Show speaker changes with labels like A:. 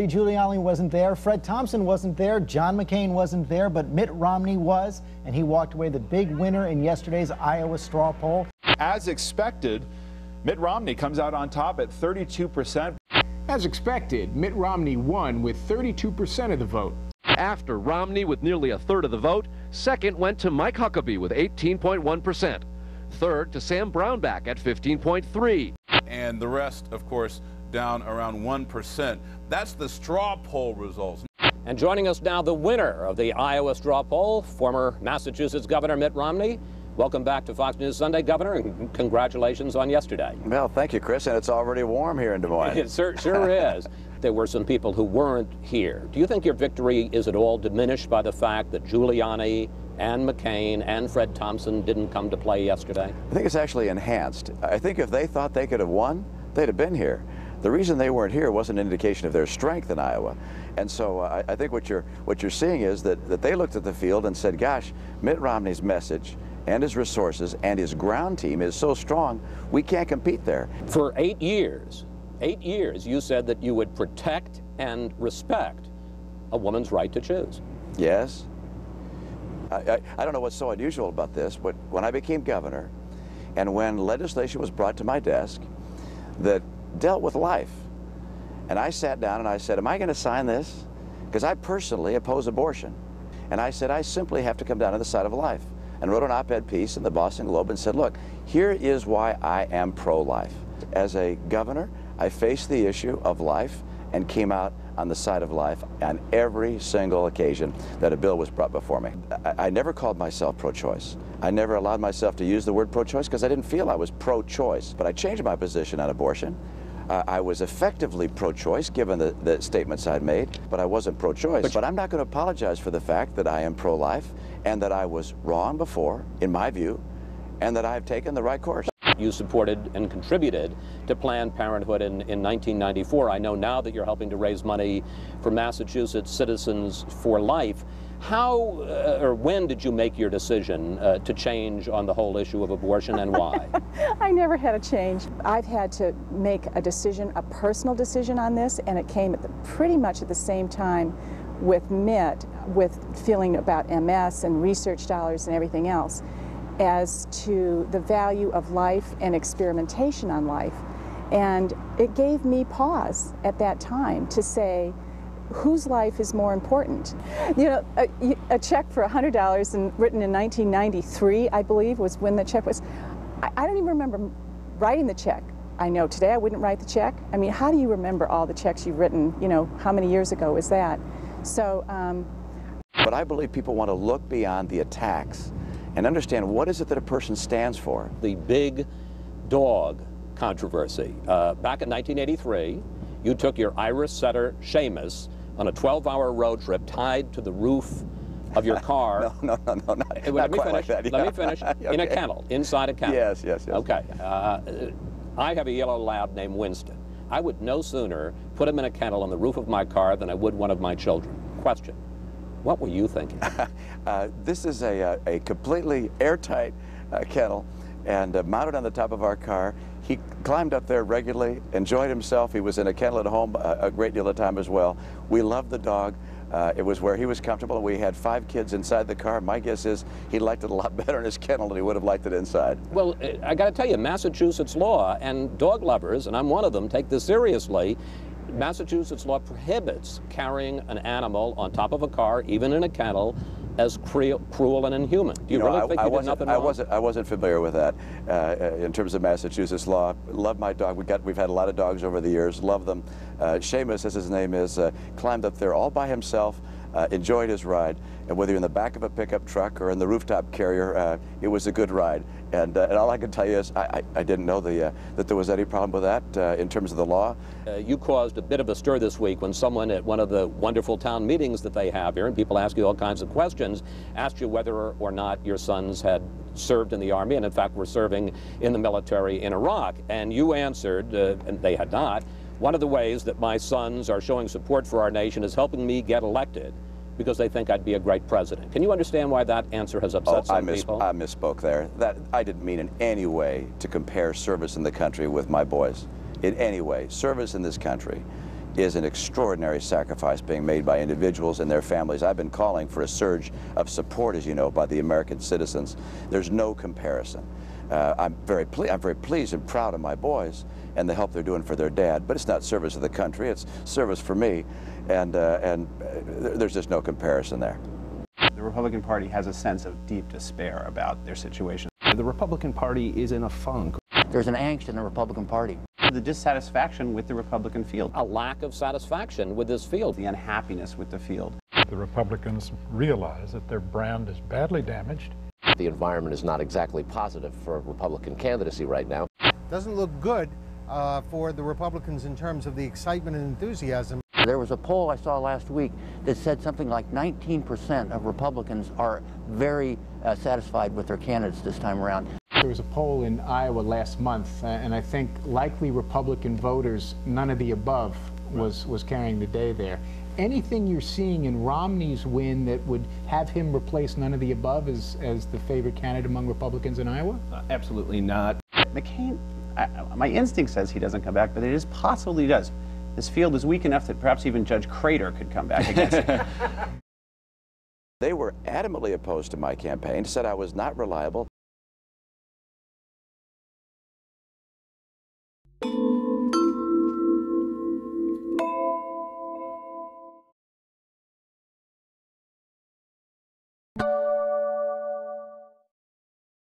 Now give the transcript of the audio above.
A: Rudy Giuliani wasn't there, Fred Thompson wasn't there, John McCain wasn't there, but Mitt Romney was, and he walked away the big winner in yesterday's Iowa straw poll.
B: As expected, Mitt Romney comes out on top at 32%.
C: As expected, Mitt Romney won with 32% of the vote.
D: After Romney with nearly a third of the vote, second went to Mike Huckabee with 18.1%. Third to Sam Brownback at 15.3%.
E: And the rest, of course, down around 1%. That's the straw poll results.
F: And joining us now, the winner of the Iowa straw poll, former Massachusetts Governor Mitt Romney. Welcome back to Fox News Sunday, Governor, and congratulations on yesterday.
G: Well, thank you, Chris, and it's already warm here in Des Moines.
F: It sure is. There were some people who weren't here. Do you think your victory is at all diminished by the fact that Giuliani and McCain and Fred Thompson didn't come to play yesterday?
G: I think it's actually enhanced. I think if they thought they could have won, they'd have been here. The reason they weren't here wasn't an indication of their strength in Iowa. And so I think what you're seeing is that they looked at the field and said, gosh, Mitt Romney's message and his resources and his ground team is so strong, we can't compete there.
F: For 8 years, you said that you would protect and respect a woman's right to choose.
G: Yes. I don't know what's so unusual about this, but when I became governor and when legislation was brought to my desk that dealt with life, and I sat down and I said, am I going to sign this? Because I personally oppose abortion. And I said, I simply have to come down to the side of life. And wrote an op-ed piece in the Boston Globe and said, look, here is why I am pro-life. As a governor, I faced the issue of life and came out on the side of life on every single occasion that a bill was brought before me. I never called myself pro-choice. I never allowed myself to use the word pro-choice because I didn't feel I was pro-choice. But I changed my position on abortion. I was effectively pro-choice given the statements I'd made, but I wasn't pro-choice. But I'm not going to apologize for the fact that I am pro-life and that I was wrong before, in my view, and that I've taken the right course.
F: You supported and contributed to Planned Parenthood in 1994. I know now that you're helping to raise money for Massachusetts Citizens for Life. How or when did you make your decision to change on the whole issue of abortion, and why?
H: I never had a change. I've had to make a decision, a personal decision on this, and it came at pretty much at the same time with Mitt, with feeling about MS and research dollars and everything else, as to the value of life and experimentation on life. And it gave me pause at that time to say, whose life is more important? You know, a check for $100 and written in 1993, I believe, was when the check was. I don't even remember writing the check. I know today I wouldn't write the check. I mean, how do you remember all the checks you've written? You know, how many years ago was that? So.
G: But I believe people want to look beyond the attacks and understand what is it that a person stands for.
F: The big dog controversy. Back in 1983, you took your Irish setter, Seamus, on a 12-hour road trip tied to the roof of your car.
G: No.
F: Let me finish. Let me finish. Okay. In a kennel, inside a kennel.
G: Yes.
F: Okay. I have a yellow lab named Winston. I would no sooner put him in a kennel on the roof of my car than I would one of my children. Question. What were you thinking?
G: This is a completely airtight kennel and mounted on the top of our car. He climbed up there regularly, enjoyed himself. He was in a kennel at home a great deal of time as well. We loved the dog. It was where he was comfortable. We had 5 kids inside the car. My guess is he liked it a lot better in his kennel than he would have liked it inside.
F: Well, I got to tell you, Massachusetts law and dog lovers, and I'm one of them, take this seriously. Massachusetts law prohibits carrying an animal on top of a car, even in a kennel, as cruel and inhuman. Do you really think you did nothing wrong?
G: I wasn't familiar with that in terms of Massachusetts law. Love my dog. We've had a lot of dogs over the years. Love them. Seamus, as his name is, climbed up there all by himself. Enjoyed his ride, and whether you're in the back of a pickup truck or in the rooftop carrier, it was a good ride. And all I can tell you is I didn't know that there was any problem with that in terms of the law.
F: You caused a bit of a stir this week when someone at one of the wonderful town meetings that they have here, and people ask you all kinds of questions, asked you whether or not your sons had served in the Army, and in fact were serving in the military in Iraq. And you answered, and they had not, one of the ways that my sons are showing support for our nation is helping me get elected because they think I'd be a great president. Can you understand why that answer has upset some people?
G: I misspoke there. I didn't mean in any way to compare service in the country with my boys. In any way. Service in this country is an extraordinary sacrifice being made by individuals and their families. I've been calling for a surge of support, as you know, by the American citizens. There's no comparison. I'm very pleased and proud of my boys and the help they're doing for their dad, but it's not service of the country, it's service for me, and there's just no comparison there.
I: The Republican Party has a sense of deep despair about their situation.
J: The Republican Party is in a funk.
K: There's an angst in the Republican Party.
I: The dissatisfaction with the Republican field.
F: A lack of satisfaction with this field.
I: The unhappiness with the field.
L: The Republicans realize that their brand is badly damaged.
M: The environment is not exactly positive for Republican candidacy right now.
N: Doesn't look good for the Republicans in terms of the excitement and enthusiasm.
K: There was a poll I saw last week that said something like 19% of Republicans are very satisfied with their candidates this time around.
C: There was a poll in Iowa last month, and I think likely Republican voters, none of the above was carrying the day there. Anything you're seeing in Romney's win that would have him replace none of the above as the favorite candidate among Republicans in Iowa?
I: Absolutely not. McCain, my instinct says he doesn't come back, but it is possible he does. This field is weak enough that perhaps even Judge Crater could come back against him.
G: They were adamantly opposed to my campaign, said I was not reliable,